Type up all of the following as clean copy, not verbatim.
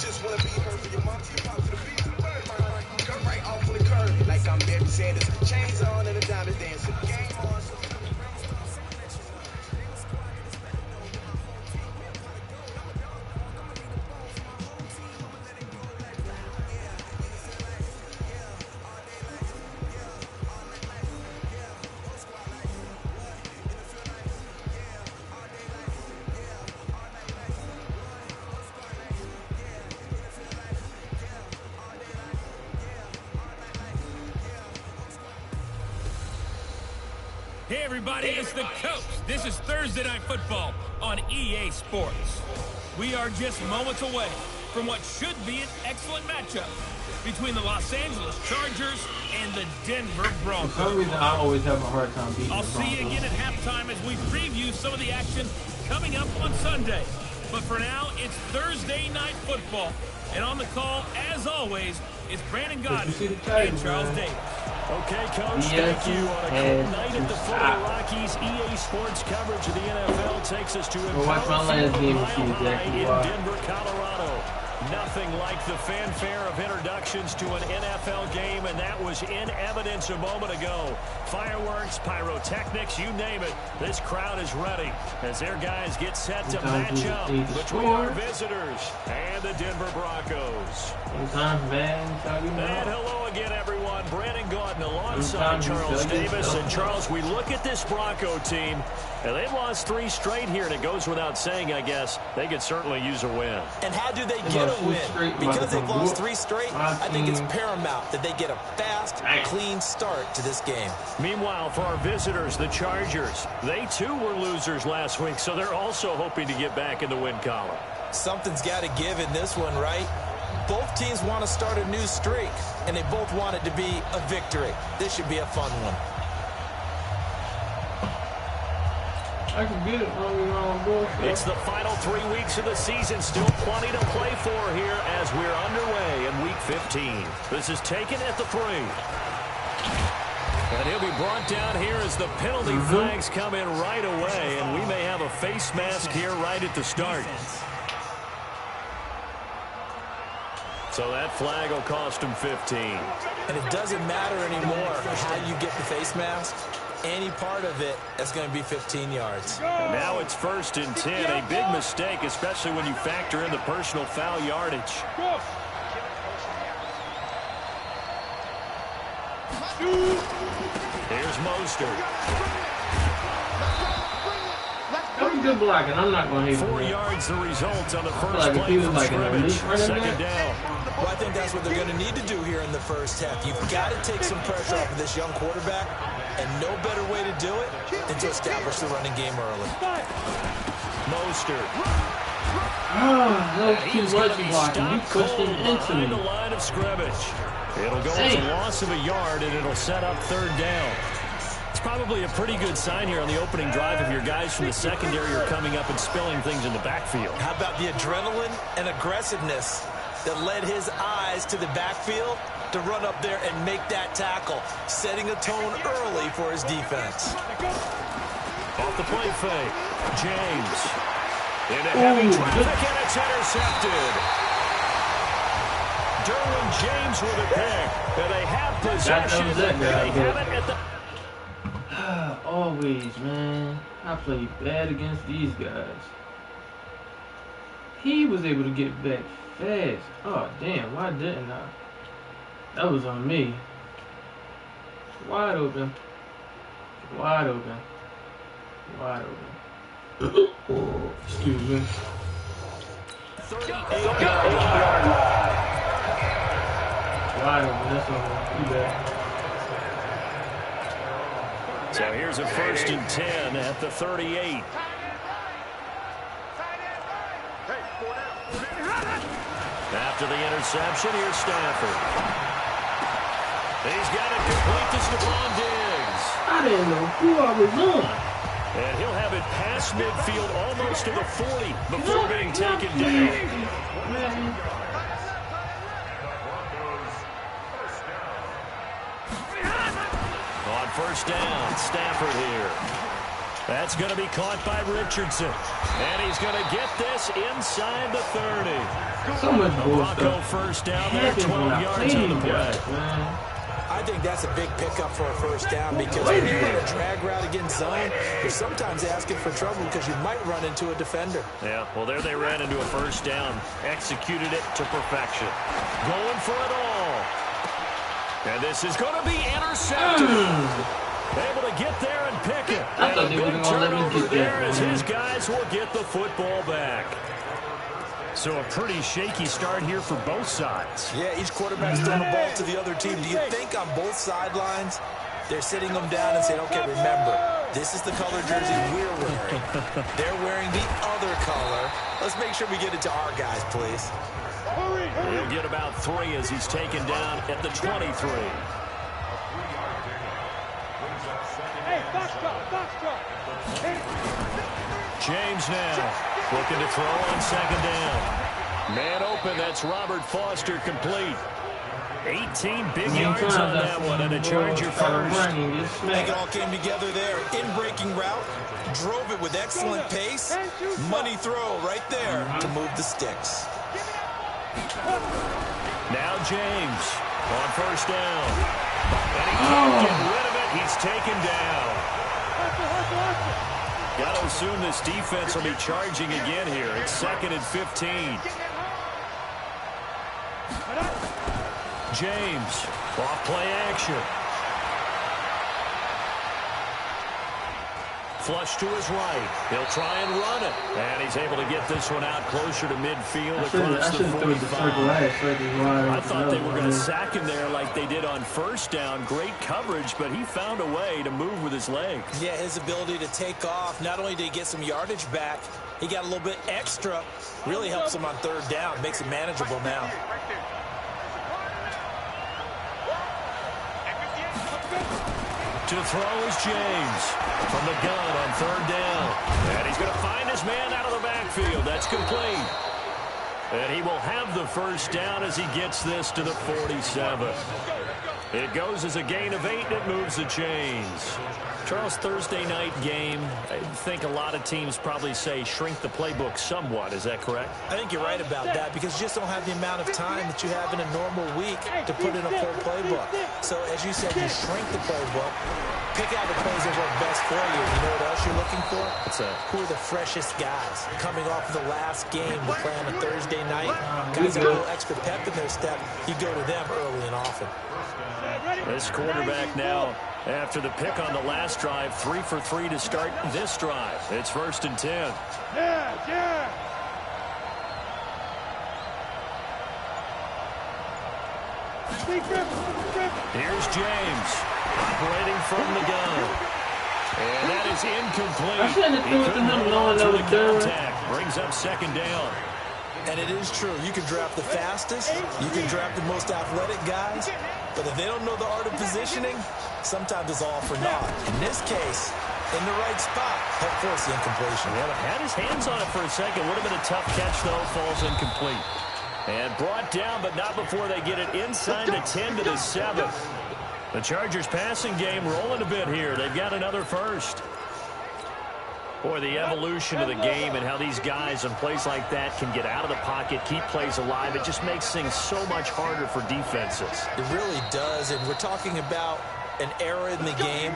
just wanna be heard for your mom to pop to the beat of the bird. Cut right off on the curb, like I'm Barry Sanders. Chains on and the diamonds dancing. Game on. Hey everybody, it's the coach. This is Thursday Night Football on EA Sports. We are just moments away from what should be an excellent matchup between the Los Angeles Chargers and the Denver Broncos. For some reason, I always have a hard time beating I'll the see you again at halftime as we preview some of the action coming up on Sunday. But for now, it's Thursday Night Football. And on the call, as always, it's Brandon Godden and Charles Davis. Okay, Coach, thank you. On a cold night at the foot of the Rockies, EA Sports coverage of the NFL takes us to a in Denver, Colorado. Nothing like the fanfare of introductions to an NFL game, and that was in evidence a moment ago. Fireworks, pyrotechnics, you name it. This crowd is ready as their guys get set to match up between our visitors and the Denver Broncos. And hello again, everyone. Brandon Godden alongside Charles Davis. And Charles, we look at this Bronco team, and they've lost 3 straight here, and it goes without saying, I guess, they could certainly use a win. And how do they get a win? Because they've lost 3 straight, I think it's paramount that they get a fast, clean start to this game. Meanwhile, for our visitors, the Chargers, they too were losers last week, so they're also hoping to get back in the win column. Something's got to give in this one, right? Both teams want to start a new streak, and they both want it to be a victory. This should be a fun one. I can get it. It's the final 3 weeks of the season. Still plenty to play for here as we're underway in Week 15. This is taken at the 3. And he'll be brought down here as the penalty flags come in right away. And we may have a face mask here right at the start. So that flag will cost him 15. And it doesn't matter anymore how you get the face mask. Any part of it is going to be 15 yards. And now it's 1st and 10. A big mistake, especially when you factor in the personal foul yardage. Here's Mostert. That was good blocking. I'm not going to hate 4 yards the result on the first play from scrimmage. Second down. Well, I think that's what they're going to need to do here in the first half. You've got to take some pressure off of this young quarterback, and no better way to do it than to establish the running game early. Mostert. That was too much blocking. You pushed him into me. The line of scrimmage. It'll go as a loss of a yard, and it'll set up 3rd down. It's probably a pretty good sign here on the opening drive if your guys from the secondary are coming up and spilling things in the backfield. How about the adrenaline and aggressiveness that led his eyes to the backfield to run up there and make that tackle, setting a tone early for his defense. Off the play fake, James. Into heavy traffic, and it's intercepted. Derwin James with a pick. And they have possession. They have it at the... Always, man. I play bad against these guys. He was able to get back fast. Oh, damn. Why didn't I? That was on me. Wide open. Wide open. Wide open. Excuse me. 38-yard line. Wide open. That's all. You bet. So here's a 1st and 10 at the 38. After the interception, here's Stafford. He's got it complete to Stephon Diggs. I didn't know who I was on. And he'll have it past midfield almost to the 40 before being taken down. On 1st down, Stafford here. That's going to be caught by Richardson. And he's going to get this inside the 30. So much Bronco first down there, 12 yards on the play. I think that's a big pickup for a first down because when you run a drag route against zone, you're sometimes asking for trouble because you might run into a defender. Yeah, well, there they ran into a first down. Executed it to perfection. Going for it all. And this is going to be intercepted. Able to get there and pick it. I thought they were going to let me get there as his guys will get the football back. So a pretty shaky start here for both sides. Yeah, each quarterback's throwing the ball to the other team. Do you think on both sidelines they're sitting them down and saying, okay, remember, this is the color jersey we're wearing. They're wearing the other color. Let's make sure we get it to our guys, please. He'll get about 3 as he's taken down at the 23. James now looking to throw on second down. Man open, that's Robert Foster complete. 18 big yards on that one, and a Charger first. I think it all came together there. In-breaking route, drove it with excellent pace. Money throw right there to move the sticks. Now James on first down. And he can't get rid of it. He's taken down. Got to assume this defense will be charging again here. It's 2nd and 15. James, off play action. Flush to his right. He'll try and run it. And he's able to get this one out closer to midfield across the 45. I thought they were going to sack him there like they did on first down. Great coverage, but he found a way to move with his legs. Yeah, his ability to take off. Not only did he get some yardage back, he got a little bit extra. Really helps him on third down. Makes it manageable now. To throw is James from the gun on third down. And he's going to find his man out of the backfield. That's complete. And he will have the first down as he gets this to the 47. It goes as a gain of 8, and it moves the chains. Charles, Thursday night game, I think a lot of teams probably say shrink the playbook somewhat. Is that correct? I think you're right about that because you just don't have the amount of time that you have in a normal week to put in a full playbook. So, as you said, you shrink the playbook, pick out the plays that work best for you. You know what else you're looking for? What's that? Who are the freshest guys coming off the last game to play on a Thursday night? Guys have a little extra pep in their step. You go to them early and often. This quarterback now, after the pick on the last drive, 3 for 3 to start this drive. It's 1st and 10. Here's James operating from the gun. And that is incomplete. He couldn't hold on to the contact. Brings up 2nd down. And it is true. You can draft the fastest. You can draft the most athletic guys. But if they don't know the art of positioning, sometimes it's all for naught. In this case, in the right spot, help force the incompletion. Well, had his hands on it for a second. Would have been a tough catch, though. Falls incomplete. And brought down, but not before they get it inside the 10 to the 7. The Chargers passing game rolling a bit here. They've got another first. Boy, the evolution of the game and how these guys in plays like that can get out of the pocket, keep plays alive, it just makes things so much harder for defenses. It really does, and we're talking about an era in the game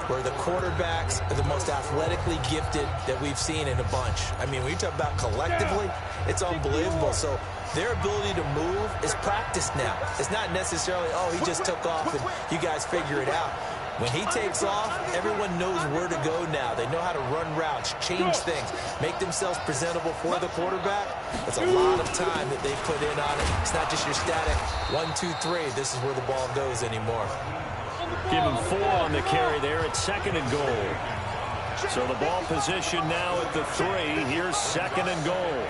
where the quarterbacks are the most athletically gifted that we've seen in a bunch. I mean, when you talk about collectively, it's unbelievable. So their ability to move is practiced now. It's not necessarily, oh, he just took off and you guys figure it out. When he takes off, everyone knows where to go now. They know how to run routes, change things, make themselves presentable for the quarterback. It's a lot of time that they put in on it. It's not just your static 1, 2, 3. This is where the ball goes anymore. Give him 4 on the carry there at 2nd and goal. So the ball position now at the 3. Here's 2nd and goal.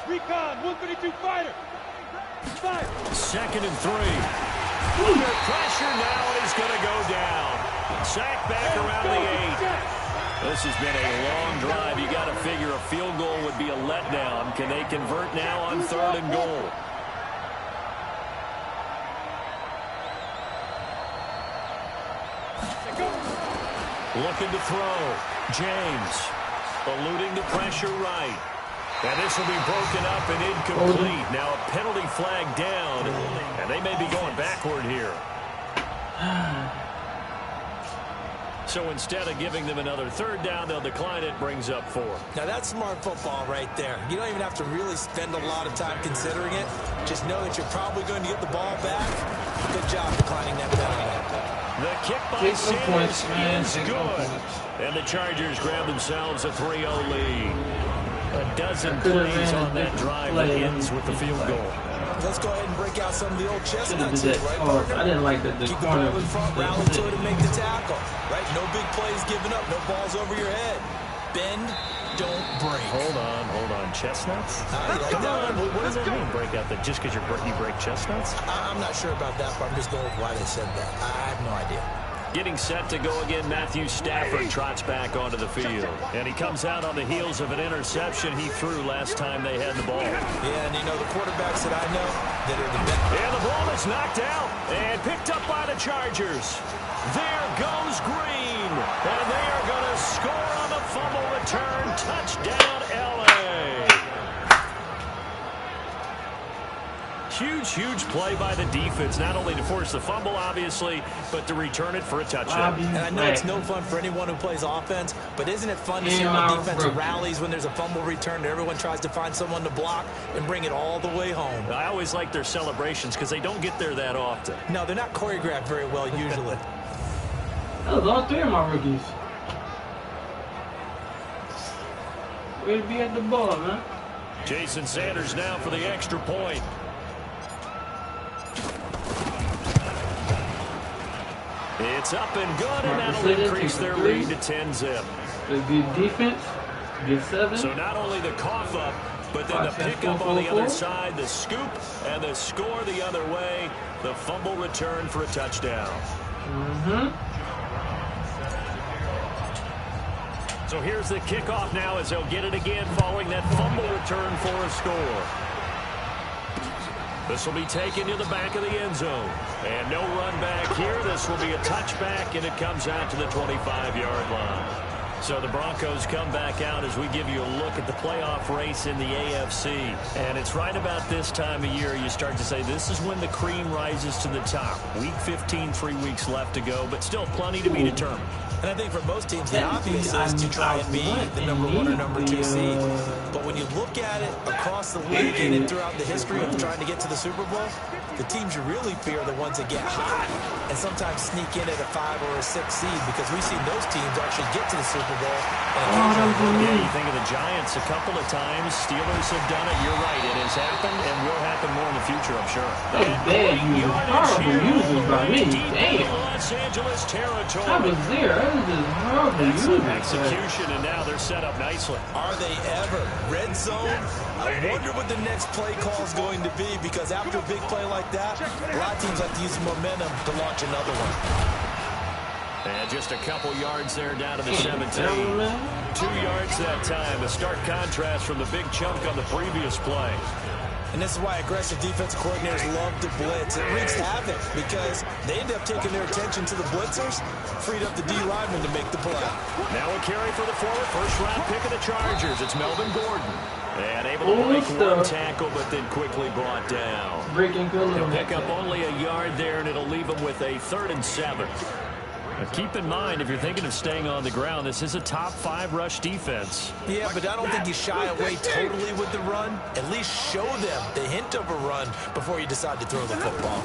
Recon, 152 fighter. 2nd and 3. Under pressure now, and he's going to go down. Sacked back around the 8. This has been a long drive. You got to figure a field goal would be a letdown. Can they convert now on 3rd and goal? Looking to throw. James eluding the pressure right. And this will be broken up and incomplete. Now a penalty flag down, and they may be going backward here. So instead of giving them another third down, they'll decline it, brings up 4. Now that's smart football right there. You don't even have to really spend a lot of time considering it. Just know that you're probably going to get the ball back. Good job declining that penalty. The kick by Sanders is good. And the Chargers grab themselves a 3-0 lead. A dozen plays on that drive that ends with the field goal. Let's go ahead and break out some of the old chestnuts here, right, partner? I didn't like that. Keep the ball in front, rally to it, and make the tackle. Right? No big plays given up. No balls over your head. Bend, don't break. Hold on. Chestnuts? Come on. What does that mean, break out? That just because you break chestnuts? I'm not sure about that part. I'm just going with why they said that. I have no idea. Getting set to go again, Matthew Stafford trots back onto the field. And he comes out on the heels of an interception he threw last time they had the ball. Yeah, and you know, the quarterbacks that I know that are the best. And the ball is knocked out and picked up by the Chargers. There goes Green. And they are going to score on the fumble return. Touchdown, L.A. Huge play by the defense, not only to force the fumble, obviously, but to return it for a touchdown. And I know it's no fun for anyone who plays offense, but isn't it fun to see how the defense rallies when there's a fumble return and everyone tries to find someone to block and bring it all the way home? I always like their celebrations because they don't get there that often. No, they're not choreographed very well usually. That was all 3 of my rookies. Way to be at the ball, man. Jason Sanders now for the extra point. It's up and good, and that'll increase their lead to 10-zip. The good defense, get 7. So not only the cough up, but then the pickup on the other side, the scoop, and the score the other way, the fumble return for a touchdown. So here's the kickoff now as they'll get it again following that fumble return for a score. This will be taken to the back of the end zone. And no run back here. This will be a touchback, and it comes out to the 25-yard line. So the Broncos come back out as we give you a look at the playoff race in the AFC. And it's right about this time of year you start to say this is when the cream rises to the top. Week 15, 3 weeks left to go, but still plenty to be determined. And I think for most teams, the obvious is to try and be the number 1 or number 2 seed. But when you look at it across the league and throughout the history of trying to get to the Super Bowl, the teams you really fear are the ones that get hot and sometimes sneak in at a 5 or a 6 seed, because we've seen those teams actually get to the Super Bowl. Yeah, you think of the Giants a couple of times. Steelers have done it. You're right. It has happened and will happen more in the future, I'm sure. That was bad users. Horrible users by me. Damn. Los Angeles territory. I was there. That was just horrible users. Execution, and now they're set up nicely. Are they ever? Red zone? I wonder what the next play call is going to be, because after a big play like that, a lot of teams like to use momentum to launch another one. And just a couple yards there down to the 17. 2 yards that time. A stark contrast from the big chunk on the previous play. And this is why aggressive defensive coordinators love to blitz. It wreaks havoc because they end up taking their attention to the blitzers, freed up the D lineman to make the play. Now a carry for the forward first-round pick of the Chargers. It's Melvin Gordon. And able to break one tackle, but then quickly brought down. He'll pick up only a yard there, and it'll leave him with a 3rd and 7. Now keep in mind, if you're thinking of staying on the ground, this is a top 5 rush defense. Yeah, but I don't think you shy away totally with the run. At least show them the hint of a run before you decide to throw the football.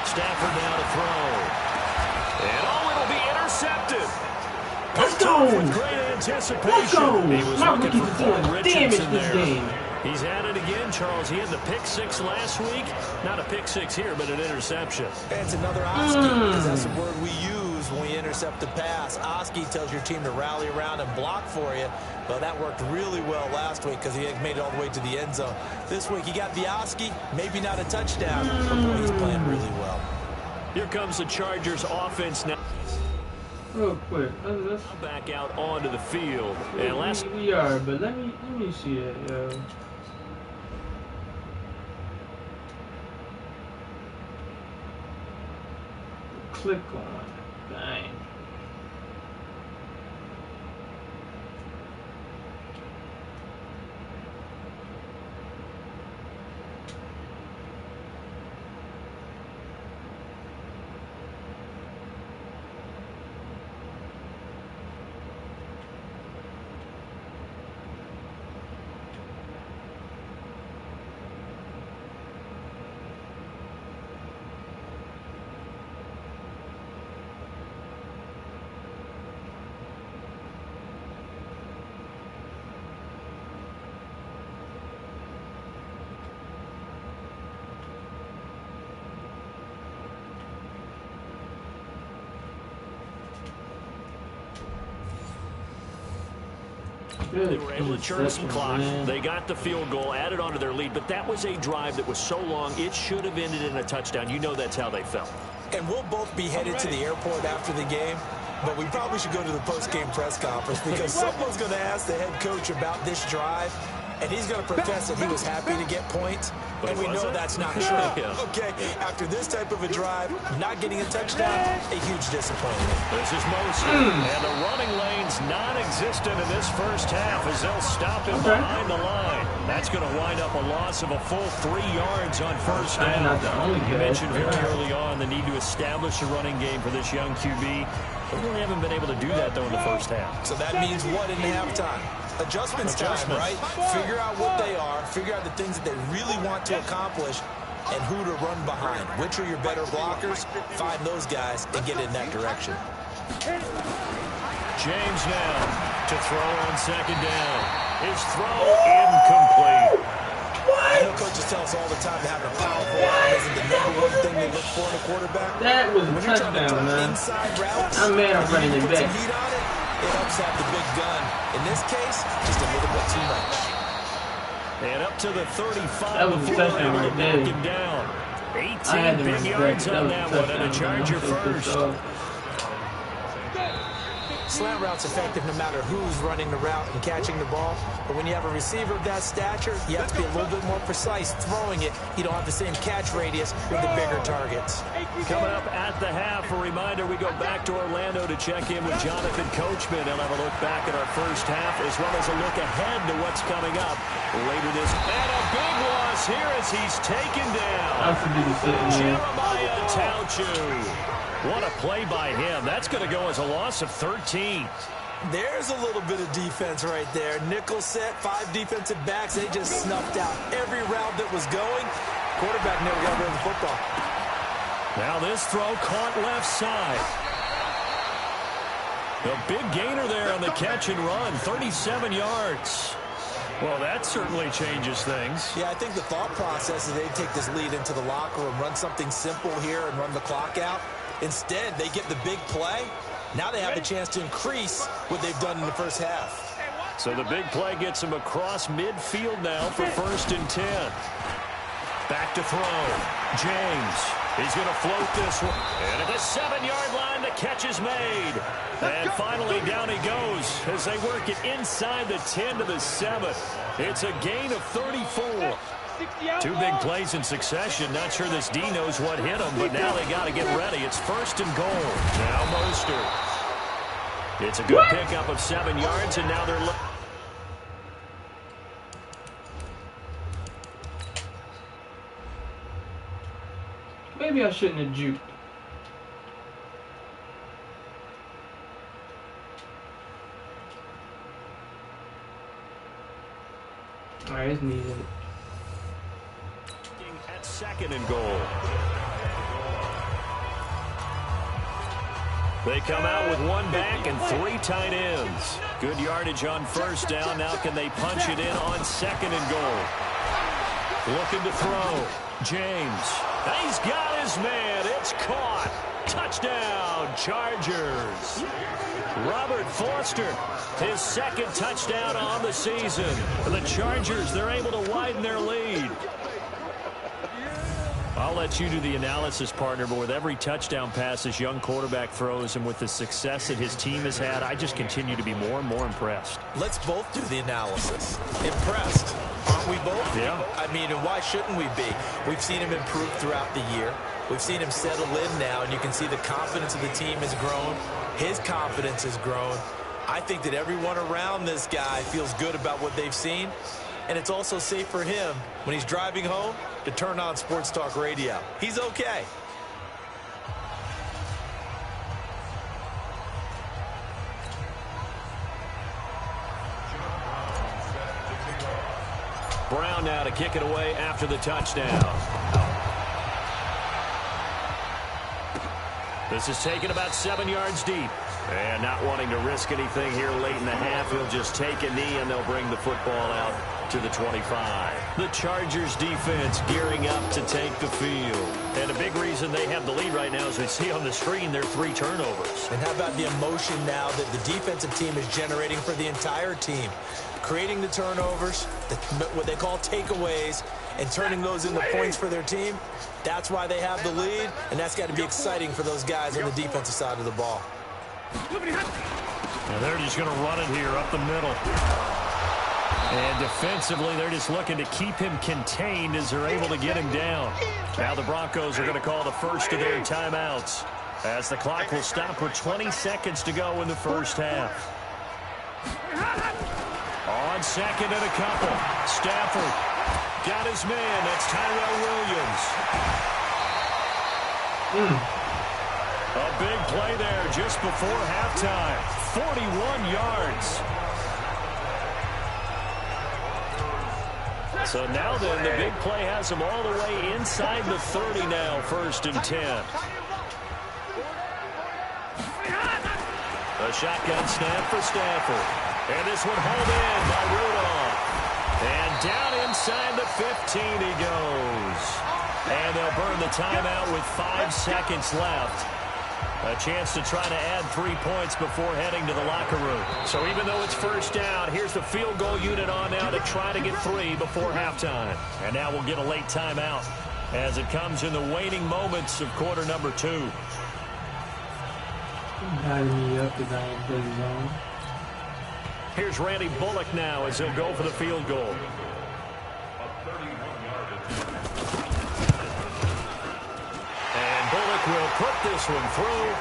Stafford now to throw. And it'll be intercepted. Let's go. With great anticipation. He was looking for Ford Richardson there. He's at it again, Charles. He had the pick 6 last week. Not a pick 6 here, but an interception. And it's another Oski, because that's the word we use when we intercept the pass. Oski tells your team to rally around and block for you. Well, that worked really well last week because he made it all the way to the end zone. This week, he got the Oski, maybe not a touchdown, but boy, he's playing really well. Here comes the Chargers offense now. Real quick, let's back out onto the field. And we are, but let me see it, yo. Click on. Dang. They were able to churn some clock. They got the field goal, added on to their lead, but that was a drive that was so long, it should have ended in a touchdown. You know that's how they felt. And we'll both be headed to the airport after the game, but we probably should go to the post-game press conference because someone's going to ask the head coach about this drive, and he's going to profess that he was happy to get points, and we know that's not true. Okay, after this type of a drive, not getting a touchdown, a huge disappointment. This is Moser, and the running lane's non-existent in this first half as they'll stop him behind the line. That's going to wind up a loss of a full 3 yards on first down. You mentioned very early on the need to establish a running game for this young QB. They really haven't been able to do that, though, in the first half. So that means what in halftime? Adjustments time, right? Figure out what they are, figure out the things that they really want to accomplish, and who to run behind. Which are your better blockers? Find those guys and get in that direction. James now to throw on second down. His throw incomplete. I know coaches tell us all the time that having a powerful arm isn't the #1 thing they look for in a quarterback. That was a when you're touchdown, trying to run man. inside routes, I'm mad I'm running it back. Heat on it, it helps have the big gun. In this case, just a little bit too much. And up to the 35. That was a touchdown right there. Down. I had 18 to big run yards back. on That that was one, and a Charger first. Slant route's effective no matter who's running the route and catching the ball. But when you have a receiver of that stature, you have to be a little bit more precise throwing it. You don't have the same catch radius with the bigger targets. Coming up at the half, a reminder, we go back to Orlando to check in with Jonathan Coachman. He'll have a look back at our first half as well as a look ahead to what's coming up later this. And a big loss here as he's taken down. Jeremiah Tauchu. What a play by him. That's going to go as a loss of 13. There's a little bit of defense right there. Nickel set, 5 defensive backs. They just snuffed out every route that was going. Quarterback never got rid of the football. Now this throw caught left side. The big gainer there on the catch and run, 37 yards. Well, that certainly changes things. Yeah, I think the thought process is they take this lead into the locker room, run something simple here and run the clock out. Instead, they get the big play. Now they have the chance to increase what they've done in the first half. So the big play gets them across midfield now for 1st and 10. Back to throw. James. He's going to float this one. And at the 7-yard line, the catch is made. And finally, down he goes as they work it inside the 10 to the 7. It's a gain of 34. 2 big plays in succession. Not sure this D knows what hit him, but now they got to get ready. It's 1st and goal. Now Mostert. It's a good pickup of 7 yards, and now they're looking. Maybe I shouldn't have juked. Alright, it's needed. At 2nd and goal. They come out with 1 back and 3 tight ends. Good yardage on 1st down. Now can they punch it in on 2nd and goal? Looking to throw. James. He's got his man. It's caught. Touchdown, Chargers. Robert Foster, his 2nd touchdown on the season. The Chargers, they're able to widen their lead. I'll let you do the analysis, partner, but with every touchdown pass this young quarterback throws and with the success that his team has had, I just continue to be more and more impressed. Let's both do the analysis. Impressed, aren't we both? Yeah. I mean, and why shouldn't we be? We've seen him improve throughout the year. We've seen him settle in now, and you can see the confidence of the team has grown. His confidence has grown. I think that everyone around this guy feels good about what they've seen, and it's also safe for him when he's driving home to turn on Sports Talk Radio. He's okay. Brown now to kick it away after the touchdown. This is taken about 7 yards deep. And not wanting to risk anything here late in the half, he'll just take a knee and they'll bring the football out to the 25. The Chargers defense gearing up to take the field. And a big reason they have the lead right now, as we see on the screen, their 3 turnovers. And how about the emotion now that the defensive team is generating for the entire team? Creating the turnovers, what they call takeaways, and turning those into points for their team. That's why they have the lead, and that's got to be exciting for those guys on the defensive side of the ball. And they're just going to run it here up the middle. And defensively, they're just looking to keep him contained as they're able to get him down. Now the Broncos are going to call the first of their timeouts, as the clock will stop with 20 seconds to go in the first half. On second and a couple. Stafford got his man. That's Tyrell Williams. A big play there just before halftime. 41 yards. So now then, the big play has him all the way inside the 30 now, 1st and 10. A shotgun snap for Stafford. And this one hauled in by Rudolph. And down inside the 15 he goes. And they'll burn the timeout with 5 seconds left. A chance to try to add 3 points before heading to the locker room. So even though it's first down, here's the field goal unit on now to try to get 3 before halftime. And now we'll get a late timeout as it comes in the waning moments of quarter number 2. Here's Randy Bullock now as he'll go for the field goal. And Bullock will put this one through.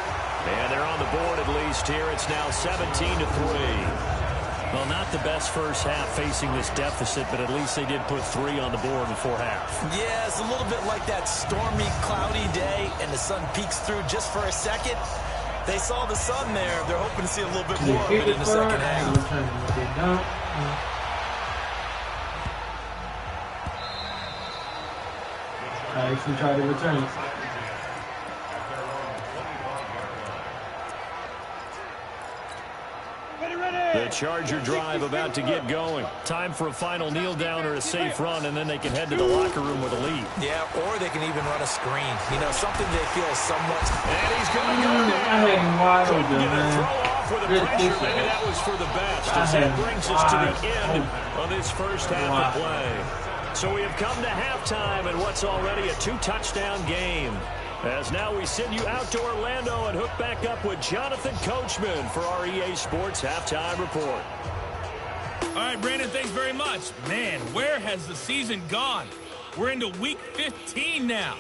And they're on the board at least here. It's now 17-3. Well, not the best first half facing this deficit, but at least they did put 3 on the board before half. Yeah, it's a little bit like that stormy, cloudy day, and the sun peeks through just for a second. They saw the sun there. They're hoping to see a little bit more of it in the second half. I actually tried to return it. The Charger drive about to get going. Time for a final kneel down or a safe run, and then they can head to the locker room with a lead. Yeah, or they can even run a screen. You know, something they feel somewhat. And he's going to go down. I had him wide open, Get a man. throw off with a pressure. Maybe that was for the best. As that brings us to the end of this first half of play. So we have come to halftime in what's already a 2-touchdown game. As now we send you out to Orlando and hook back up with Jonathan Coachman for our EA Sports Halftime Report. All right, Brandon, thanks very much. Man, where has the season gone? We're into week 15 now.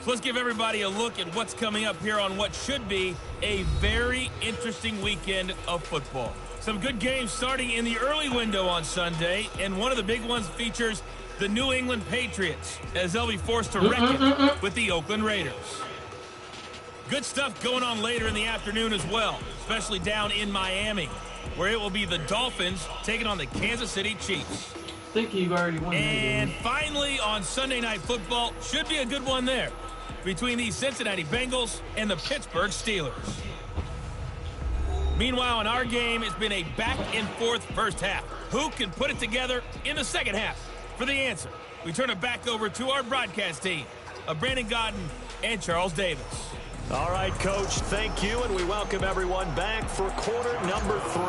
So let's give everybody a look at what's coming up here on what should be a very interesting weekend of football. Some good games starting in the early window on Sunday, and one of the big ones features the New England Patriots, as they'll be forced to reckon with the Oakland Raiders. Good stuff going on later in the afternoon as well, especially down in Miami, where it will be the Dolphins taking on the Kansas City Chiefs. I think you've already won. And finally, on Sunday Night Football, should be a good one there, between the Cincinnati Bengals and the Pittsburgh Steelers. Meanwhile, in our game, it's been a back-and-forth first half. Who can put it together in the second half? For the answer, we turn it back over to our broadcast team of Brandon Godden and Charles Davis. All right, Coach, thank you, and we welcome everyone back for quarter number 3.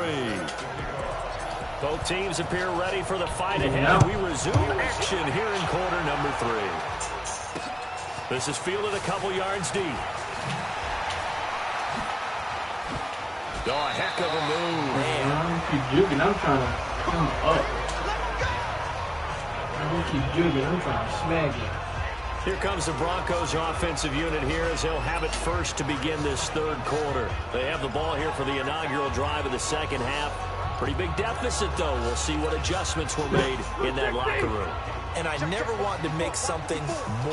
Both teams appear ready for the fight ahead. We resume action here in quarter number 3. This is fielded a couple yards deep. Oh, a heck of a move. Man, I'm keep juking. I'm trying to come up. I'm keep juking. I'm trying to smack it. Here comes the Broncos offensive unit here as they'll have it first to begin this third quarter. They have the ball here for the inaugural drive of the second half. Pretty big deficit, though. We'll see what adjustments were made in that locker room. And I never want to make something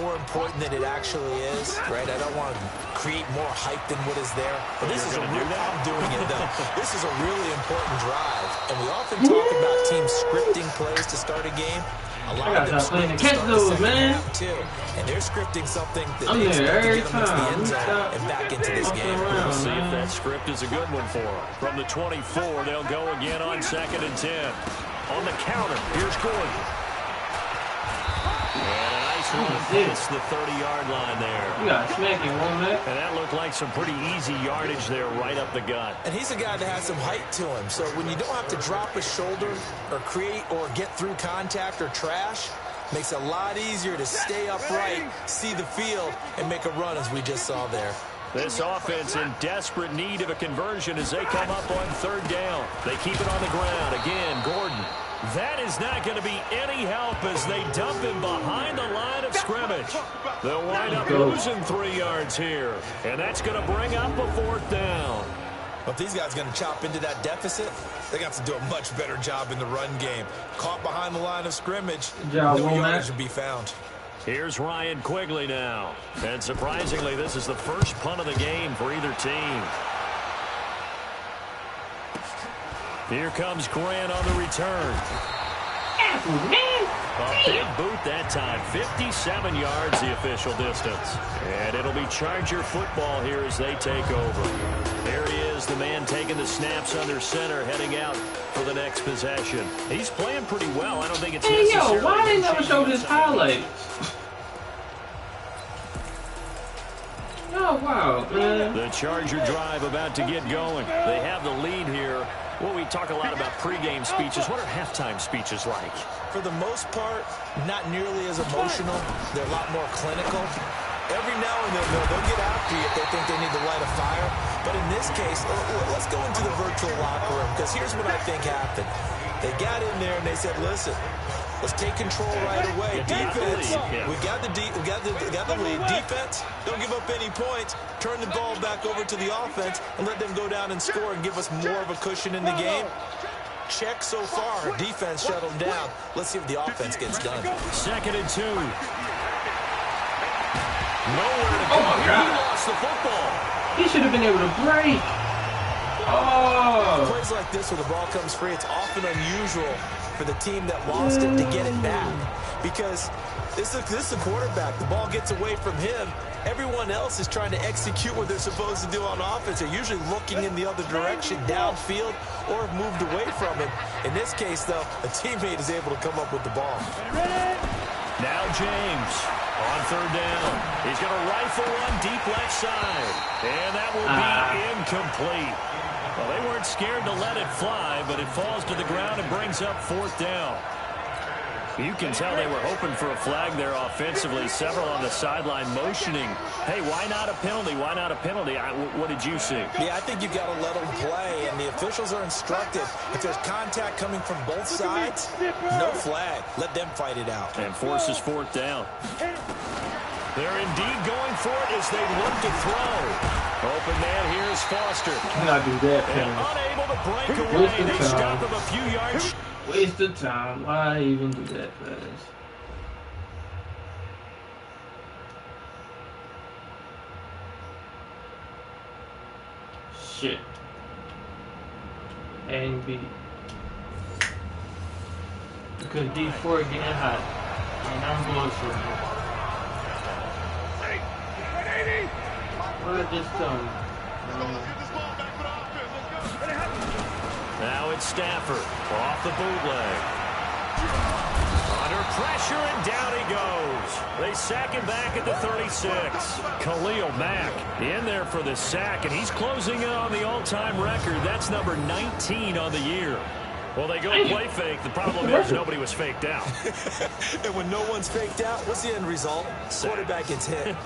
more important than it actually is, right? I don't want to create more hype than what is there. But this is a real, I'm doing it, though. This is a really important drive. And we often talk about teams scripting plays to start a game. A lot of them script to start the second half, too. And they're scripting something that they expect to get them into the end zone and back into this game. We'll see if that script is a good one for them. From the 24, they'll go again on 2nd and 10. on the counter. Here's Gordon. And a nice run past the 30-yard line there. You got smacking one man. And that looked like some pretty easy yardage there right up the gut. And he's a guy that has some height to him. So when you don't have to drop a shoulder or create or get through contact or trash, makes it a lot easier to stay upright, see the field, and make a run as we just saw there. This offense in desperate need of a conversion as they come up on 3rd down. They keep it on the ground. Again, Gordon. That is not going to be any help as they dump him behind the line of scrimmage. They'll wind up losing 3 yards here. And that's going to bring up a 4th down. But if these guys are going to chop into that deficit, they got to do a much better job in the run game. Caught behind the line of scrimmage, no yardage to be found. Here's Ryan Quigley now. And surprisingly, this is the first punt of the game for either team. Here comes Grant on the return. A big boot that time. 57 yards the official distance. And it'll be Charger football here as they take over. There he is, the man taking the snaps under center, heading out for the next possession. He's playing pretty well. I don't think it's necessary. Yo, why they never showed his highlights? Oh, wow, man. The Charger drive about to get going. They have the lead here. Well, we talk a lot about pregame speeches. What are halftime speeches like? For the most part, not nearly as emotional. They're a lot more clinical. Every now and then, they'll get after you if they think they need to light a fire. But in this case, let's go into the virtual locker room, because here's what I think happened. They got in there and they said, listen, let's take control right away. Defense, we got the lead. Defense, don't give up any points. Turn the ball back over to the offense and let them go down and score and give us more of a cushion in the game. Check so far. Defense shut them down. Let's see if the offense gets done. 2nd and 2. Nowhere to go. Oh, he lost the football. He should have been able to break. Oh. Plays like this where the ball comes free, it's often unusual for the team that lost it to get it back. Because this is a quarterback. The ball gets away from him. Everyone else is trying to execute what they're supposed to do on offense. They're usually looking in the other direction, downfield, or have moved away from it. In this case, though, a teammate is able to come up with the ball. Now James on 3rd down. He's going to rifle one deep left side. And that will be incomplete. Well, they weren't scared to let it fly, but it falls to the ground and brings up 4th down. You can tell they were hoping for a flag there offensively. Several on the sideline motioning, hey, why not a penalty? Why not a penalty? What did you see? Yeah, I think you've got to let them play, and the officials are instructed. If there's contact coming from both sides, no flag. Let them fight it out. And forces 4th down. They're indeed going for it as they look to throw. Open man, here's Foster. Cannot do that, and unable to break away. They stop him a few yards. Waste of time. Why even do that fast? Shit. A and B. Because D4 getting hot. And I'm bullshitting. What just done? Now it's Stafford off the bootleg. Under pressure and down he goes. They sack him back at the 36. Khalil Mack in there for the sack, and he's closing in on the all-time record. That's number 19 on the year. Well, they go play fake. The problem is nobody was faked out. And when no one's faked out, what's the end result? Quarterback gets hit.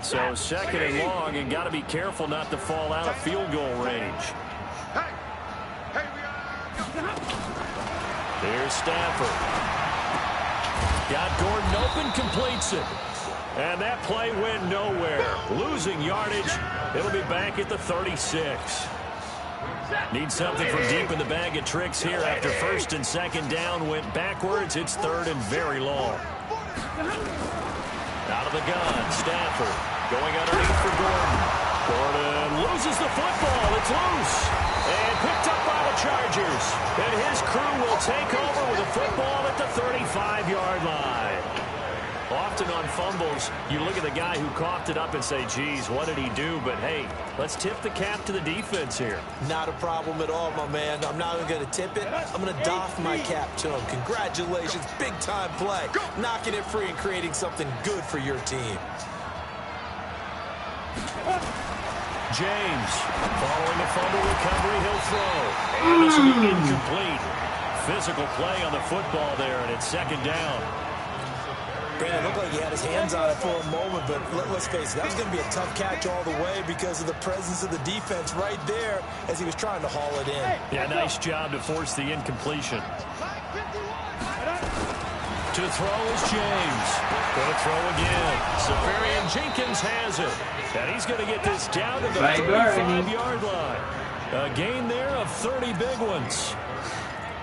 So 2nd and long, and got to be careful not to fall out of field goal range. Here's Stafford. Got Gordon open, completes it. And that play went nowhere. Losing yardage. It'll be back at the 36. Need something from deep in the bag of tricks here after 1st and 2nd down went backwards. It's 3rd and very long. Out of the gun, Stafford. Going underneath for Gordon. Gordon loses the football. It's loose. And picked up by the Chargers. And his crew will take over with a football at the 35-yard line. Often on fumbles, you look at the guy who coughed it up and say, geez, what did he do? But, hey, let's tip the cap to the defense here. Not a problem at all, my man. I'm not even going to tip it. I'm going to doff my cap to him. Congratulations. Big-time play. Knocking it free and creating something good for your team. James, following a fumble recovery, he'll throw. And this will be incomplete. Physical play on the football there, and it's second down. Brandon, it looked like he had his hands on it for a moment, but let's face it, that was going to be a tough catch all the way because of the presence of the defense right there as he was trying to haul it in. Yeah, nice job to force the incompletion. To throw is James. Going to throw again. Severian Jenkins has it. And he's going to get this down to the 35-yard line. A gain there of 30 big ones.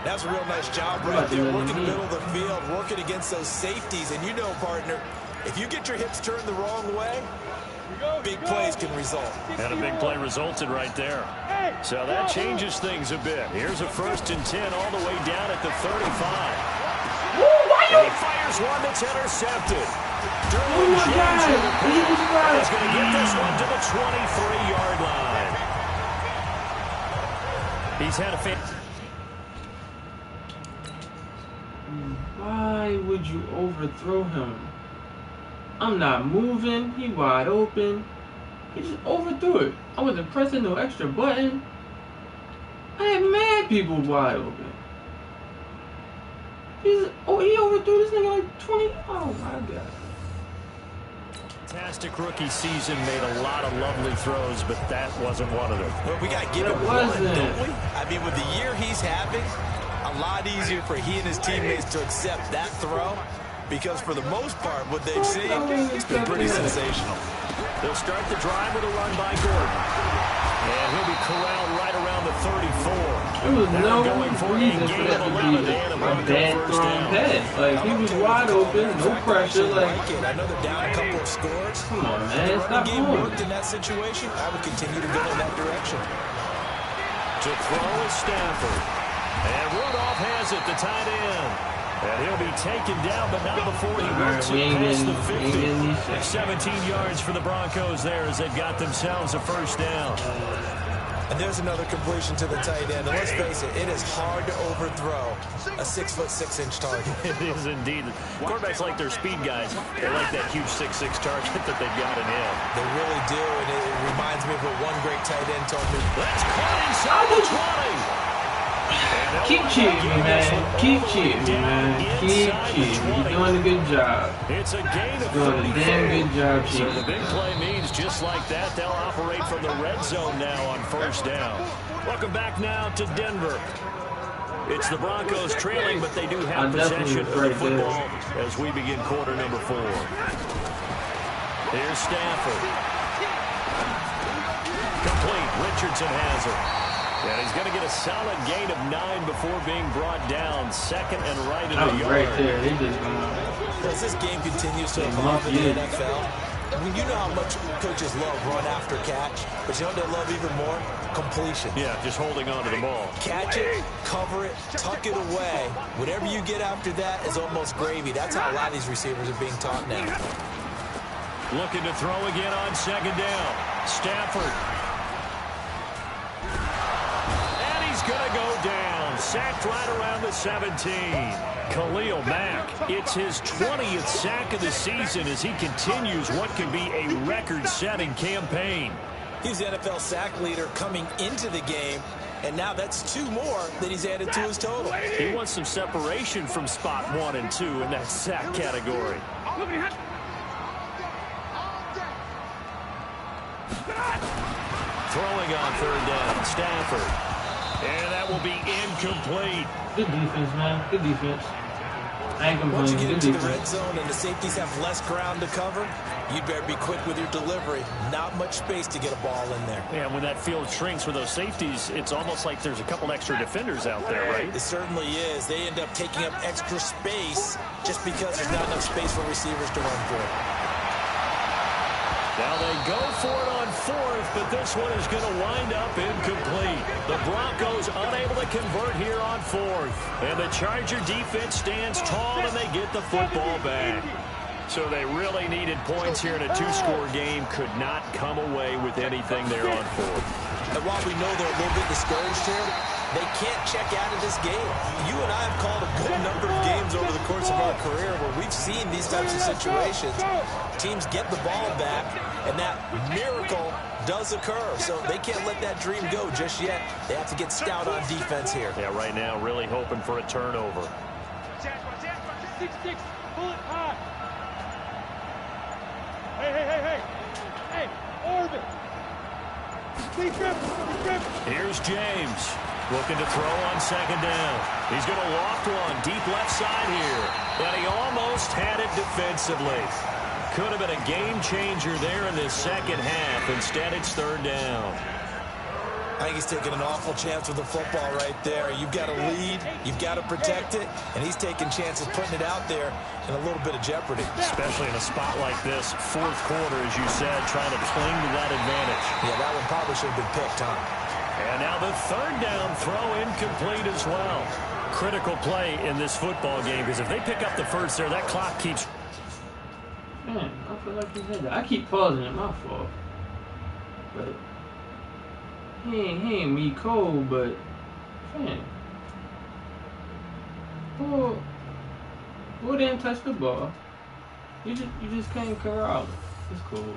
That's a real nice job right there, working the middle of the field, working against those safeties. And you know, partner, if you get your hips turned the wrong way, big plays can result. And a big play resulted right there. So that changes things a bit. Here's a 1st and 10 all the way down at the 35. And he fires one that's intercepted. Derwin James is going to get this one to the 23-yard line. He's had a Why would you overthrow him? I'm not moving. He wide open. He just overthrew it. I wasn't pressing no extra button. I had mad people wide open. He overthrew this nigga like 20. Oh my God. Fantastic rookie season, made a lot of lovely throws, but that wasn't one of them. Well, we got to give him one, don't we? I mean, with the year he's having, a lot easier for he and his teammates to accept that throw because for the most part, what they've seen, it's been pretty sensational. They'll start the drive with a run by Gordon. And he'll be corralled right around the 34. There was no reason for that to be a bad thrown pass. Like, he was wide open, no pressure. Like, I know they're down a couple of scores. Come on, man. Stop game moving. worked in that situation. I would continue to go in that direction. To throw is Stafford. And Rudolph has it, the tight end. And he'll be taken down, but not before he works it past the 50. 17 yards for the Broncos there as they've got themselves a 1st down. And there's another completion to the tight end. And let's face it, it is hard to overthrow a 6'6" target. It is indeed. Quarterbacks like their speed guys. They like that huge 6'6" target that they've got in him. They really do, and it reminds me of what one great tight end told me. That's caught inside the 20. Keep cheating, man. Keep cheating, man. Keep cheating. You're doing a good job. It's a gain of doing a damn good job cheating. So the big play means just like that, they'll operate from the red zone now on 1st down. Welcome back now to Denver. It's the Broncos trailing, but they do have possession of the football as we begin quarter number 4. Here's Stafford. Complete. Richardson has it. And he's going to get a solid gain of 9 before being brought down. 2nd and right in the yard. Right there. They just as this game continues to evolve in the NFL, I mean, you know how much coaches love run after catch, but you know what they love even more? Completion. Yeah, just holding on to the ball. Catch it, cover it, tuck it away. Whatever you get after that is almost gravy. That's how a lot of these receivers are being taught now. Looking to throw again on 2nd down. Stafford. Going to go down. Sacked right around the 17. Khalil Mack. It's his 20th sack of the season as he continues what could be a record-setting campaign. He's the NFL sack leader coming into the game, and now that's 2 more that he's added to his total. He wants some separation from spot 1 and 2 in that sack category. Throwing on 3rd down. Stafford. And that will be incomplete. Good defense, man. Good defense. I ain't Once complaining. you get Good into defense. the red zone and the safeties have less ground to cover, you better be quick with your delivery. Not much space to get a ball in there. Yeah, when that field shrinks with those safeties, it's almost like there's a couple extra defenders out there, right? It certainly is. They end up taking up extra space just because there's not enough space for receivers to run through. Now they go for it on 4th, but this one is going to wind up incomplete. The Broncos unable to convert here on 4th. And the Charger defense stands tall, and they get the football back. So they really needed points here in a two-score game. Could not come away with anything there on fourth. And while we know they're a little bit discouraged here, they can't check out of this game. You and I have called a good number of games over the course of our career where we've seen these types of situations. Teams get the ball back, and that miracle does occur. So they can't let that dream go just yet. They have to get stout on defense here. Yeah, right now really hoping for a turnover. 6-6, pull it high. Hey, orbit. Here's James, looking to throw on second down. He's going to loft one deep left side here, but he almost had it defensively. Could have been a game changer there in this second half. Instead, it's third down. I think he's taking an awful chance with the football right there. You've got to lead, you've got to protect it, and he's taking chances putting it out there in a little bit of jeopardy. Especially in a spot like this, fourth quarter, as you said, trying to cling to that advantage. Yeah, that one probably should have been picked, huh? And now the third down throw incomplete as well. Critical play in this football game, because if they pick up the first there, that clock keeps... Man, I feel like you said that. I keep pausing it, my fault. But he ain't me cold, but man, who didn't touch the ball? You just can't corral it. It's cool.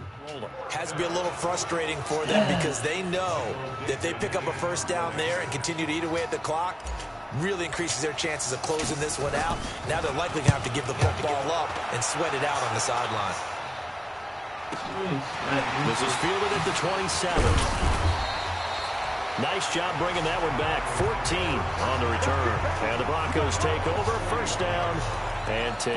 Has to be a little frustrating for them because they know that if they pick up a first down there and continue to eat away at the clock, really increases their chances of closing this one out. Now they're likely going to have to give the football up and sweat it out on the sideline. This is fielded at the 27. Nice job bringing that one back. 14 on the return. And the Broncos take over. First down and 10.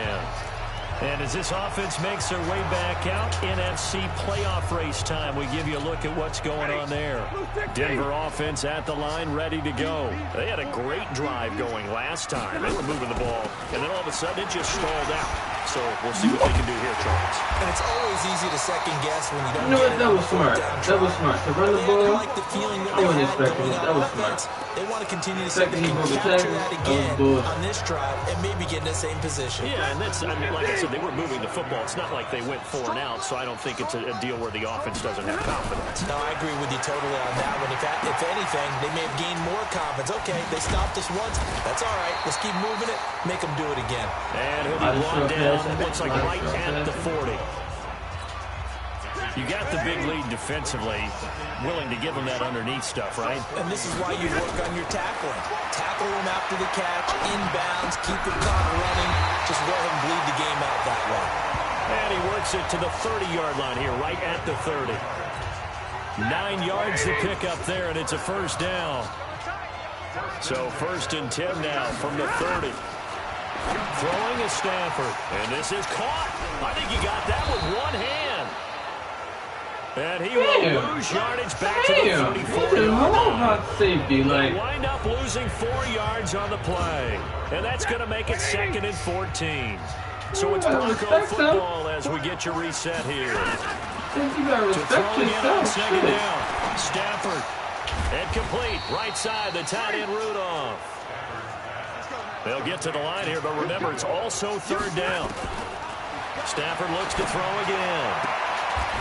And as this offense makes their way back out, NFC playoff race time. We give you a look at what's going on there. Denver offense at the line, ready to go. They had a great drive going last time. They were moving the ball, and then all of a sudden it just stalled out. So we'll see what they can do here, Charles. And it's always easy to second guess when you don't. You know what? That was smart. That was smart. To run the ball, I like the feeling that I wasn't expecting it. That was smart. They want to continue to see if they Second, he can broke the capture tackle. that That again was good. on this drive and maybe get in the same position. Yeah, and that's, I mean, like I said, they were moving the football. It's not like they went 4 and out, so I don't think it's a deal where the offense doesn't have confidence. No, I agree with you totally on that one. If anything, they may have gained more confidence. Okay, they stopped us once. That's all right. Let's keep moving it. Make them do it again. And he'll be brought down. Looks like right at the 40. You got the big lead defensively. Willing to give them that underneath stuff, right? And this is why you work on your tackling. Tackle them after the catch, inbounds, keep the clock running. Just let him bleed the game out that way. And he works it to the 30-yard line here, right at the 30. 9 yards to pick up there, and it's a first down. So first and 10 now from the 30. Throwing is Stafford, and this is caught. I think he got that with one hand. And he will lose yardage back to the 34-yard line. Safety, like, Wind up losing 4 yards on the play. And that's going to make it 2nd and 14. So it's Bronco football as we get your reset here. you gotta To throw respect again on yourself. second Shit. down. Stafford. And complete. Right side, the tight end Rudolph. They'll get to the line here, but remember, it's also third down. Stafford looks to throw again.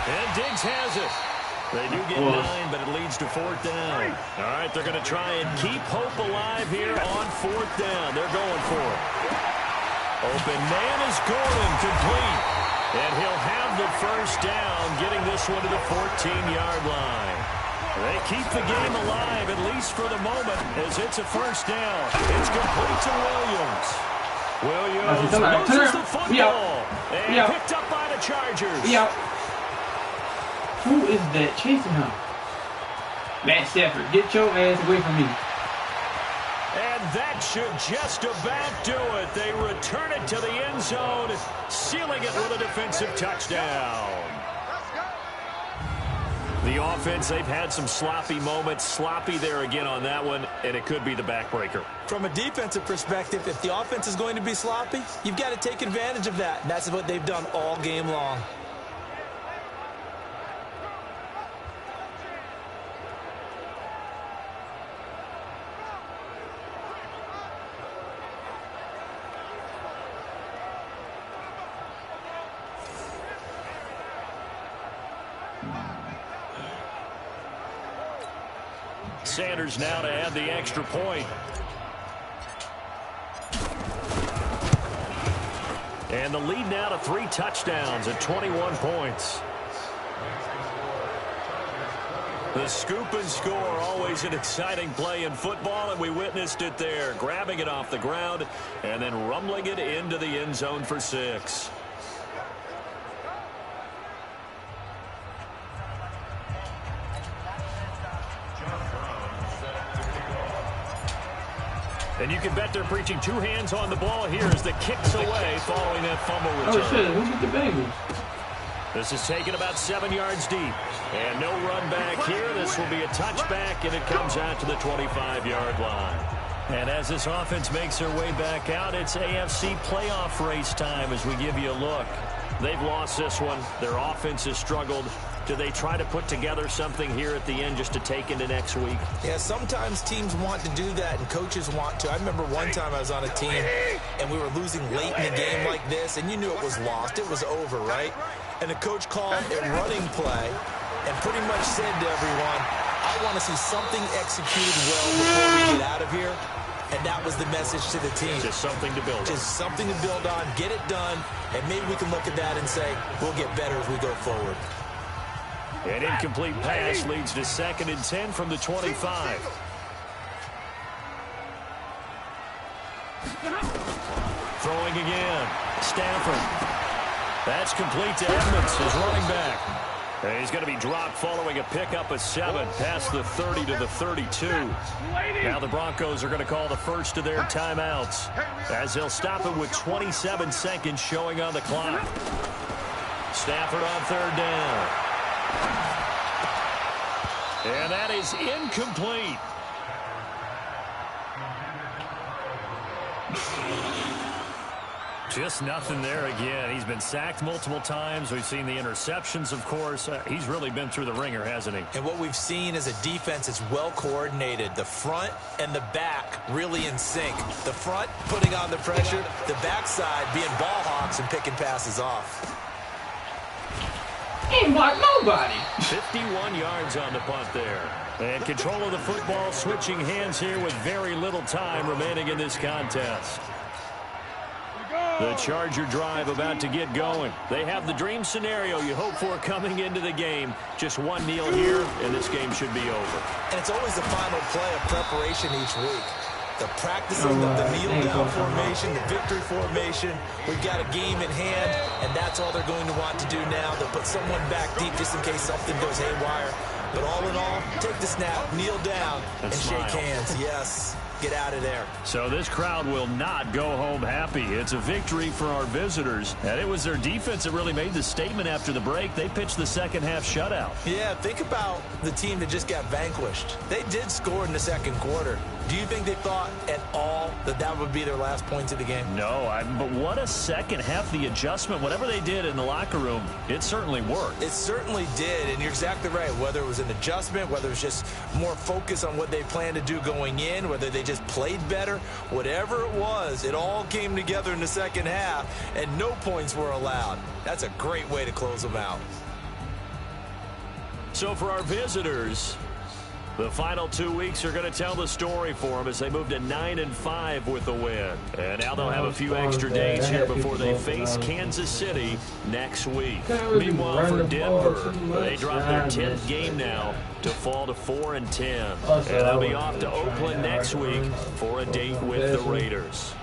And Diggs has it. They do get 9, but it leads to 4th down. All right, they're going to try and keep hope alive here on 4th down. They're going for it. Open man is Gordon, complete. And he'll have the first down, getting this one to the 14-yard line. They keep the game alive, at least for the moment, as it's a first down. It's complete to Williams. Williams loses the football. And picked up by the Chargers. Who is that chasing him? Matt Stafford, get your ass away from me. And that should just about do it. They return it to the end zone, sealing it with a defensive touchdown. The offense, they've had some sloppy moments. Sloppy there again on that one, and it could be the backbreaker. From a defensive perspective, if the offense is going to be sloppy, you've got to take advantage of that. And that's what they've done all game long. Sanders now to add the extra point. And the lead now to 3 touchdowns at 21 points. The scoop and score, always an exciting play in football, and we witnessed it there, grabbing it off the ground and then rumbling it into the end zone for 6. And you can bet they're preaching 2 hands on the ball here as the kicks away following that fumble return. Oh, shit. Who get the Bengals? This is taken about 7 yards deep. And no run back here. This will be a touchback, and it comes out to the 25-yard line. And as this offense makes their way back out, it's AFC playoff race time as we give you a look. They've lost this one. Their offense has struggled. Do they try to put together something here at the end just to take into next week? Yeah, sometimes teams want to do that and coaches want to. I remember one time I was on a team and we were losing late in the game like this, and you knew it was lost. It was over, right? And the coach called a running play and pretty much said to everyone, I want to see something executed well before we get out of here. And that was the message to the team. Just something to build on. Just something to build on, get it done, and maybe we can look at that and say, we'll get better as we go forward. An incomplete pass leads to 2nd and 10 from the 25. Throwing again. Stafford. That's complete to Edmonds, his running back. And he's going to be dropped following a pickup of 7 past the 30 to the 32. Now the Broncos are going to call the first of their timeouts as they'll stop it with 27 seconds showing on the clock. Stafford on 3rd down. And that is incomplete. Just nothing there again. He's been sacked multiple times. We've seen the interceptions, of course. He's really been through the ringer, hasn't he? And what we've seen is a defense that's well coordinated. The front and the back really in sync. The front putting on the pressure, the backside being ball hawks and picking passes off. Ain't blocked nobody. 51 yards on the punt there. And control of the football switching hands here with very little time remaining in this contest. The Charger drive about to get going. They have the dream scenario you hope for coming into the game. Just one kneel here, and this game should be over. And it's always the final play of preparation each week. The practicing of the kneel-down formation, the victory formation. We've got a game in hand, and that's all they're going to want to do now. They'll put someone back deep just in case something goes haywire. But all in all, take the snap, kneel down, and shake hands. Yes. Get out of there. So this crowd will not go home happy. It's a victory for our visitors. And it was their defense that really made the statement after the break. They pitched the second half shutout. Yeah, think about the team that just got vanquished. They did score in the second quarter. Do you think they thought at all that that would be their last points of the game? No, but what a second half. The adjustment, whatever they did in the locker room, it certainly worked. It certainly did, and you're exactly right. Whether it was an adjustment, whether it was just more focus on what they planned to do going in, whether they just played better, whatever it was, it all came together in the second half, and no points were allowed. That's a great way to close them out. So for our visitors, the final 2 weeks are going to tell the story for them as they move to 9-5 with the win. And now they'll have a few extra days here before they face Kansas City next week. Meanwhile, for Denver, they drop their 10th game now to fall to 4-10. And they'll be off to Oakland next week for a date with the Raiders.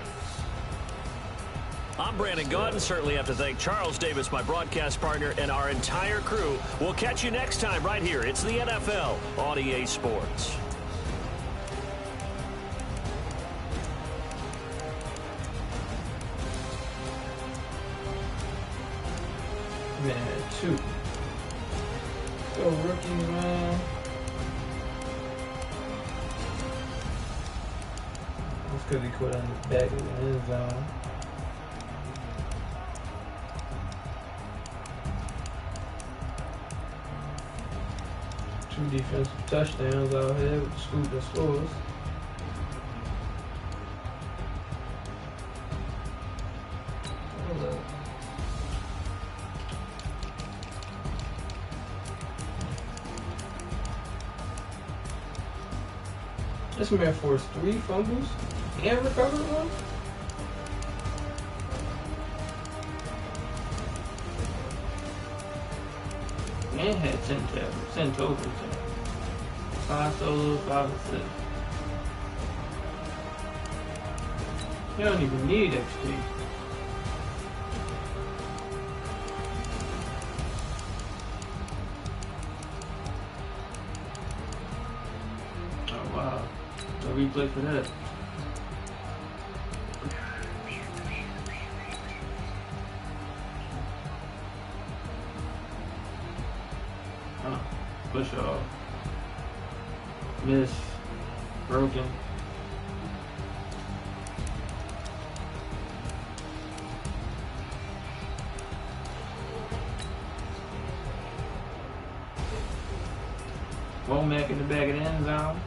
I'm Brandon Gunn. Certainly have to thank Charles Davis, my broadcast partner, and our entire crew. We'll catch you next time right here. It's the NFL on EA Sports. Man, shoot. Go rookies, man. That's because he quit on the back of the end zone. Two defensive touchdowns out here with scoop and scores. This man forced 3 fumbles and recovered one. And had 10 tackles, 10 total tackles. 5 solos, 5 assists. You don't even need XP. Oh wow. No replay for that. Push off. Miss. Broken. Womack in the back of the end zone.